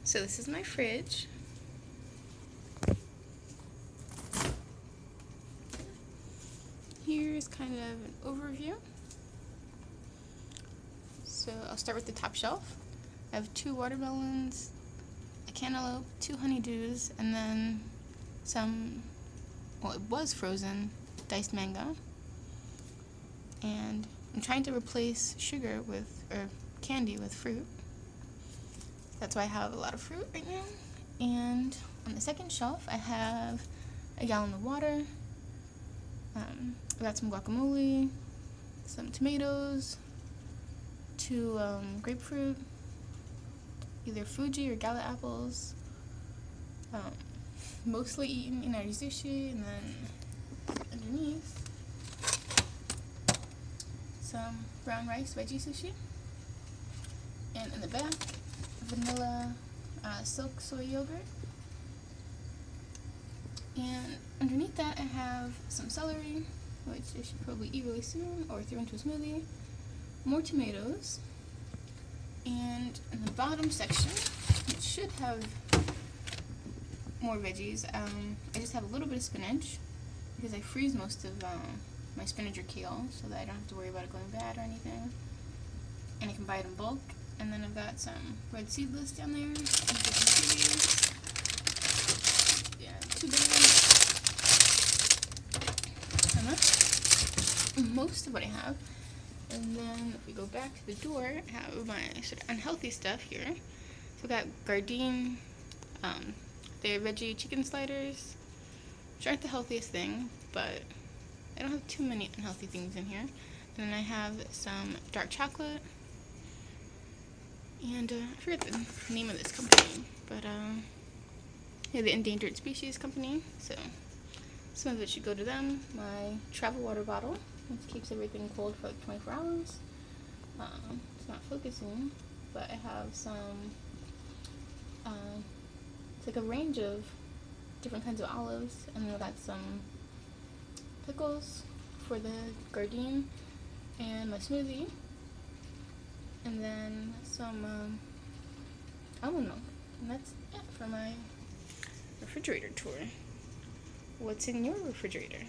So this is my fridge. Here's kind of an overview. So I'll start with the top shelf. I have 2 watermelons, a cantaloupe, 2 honeydews, and then some, well, it was frozen, diced mango. And I'm trying to replace sugar with, or candy with fruit. That's why I have a lot of fruit right now. And on the second shelf, I have a gallon of water. I got some guacamole, some tomatoes, 2 grapefruit, either Fuji or Gala apples, mostly eaten inari sushi, and then underneath some brown rice veggie sushi, and in the back vanilla silk soy yogurt, and underneath that I have some celery, which I should probably eat really soon or throw into a smoothie, more tomatoes, and in the bottom section, it should have more veggies. I just have a little bit of spinach because I freeze most of my spinach or kale so that I don't have to worry about it going bad or anything, and I can buy it in bulk. And then I've got some red seedless down there, and chickpeas. Yeah, 2 bags. And that's most of what I have. And then if we go back to the door, I have my sort of unhealthy stuff here. So I've got Gardein, they're veggie chicken sliders, which aren't the healthiest thing, but I don't have too many unhealthy things in here. And then I have some dark chocolate, and I forget the name of this company, but yeah, the Endangered Species Company, so some of it should go to them. My travel water bottle, which keeps everything cold for like 24 hours. It's not focusing, but I have some, it's like a range of different kinds of olives, and then I got some pickles for the Gardein, and my smoothie, and then some almond milk, and that's it for my refrigerator tour. What's in your refrigerator?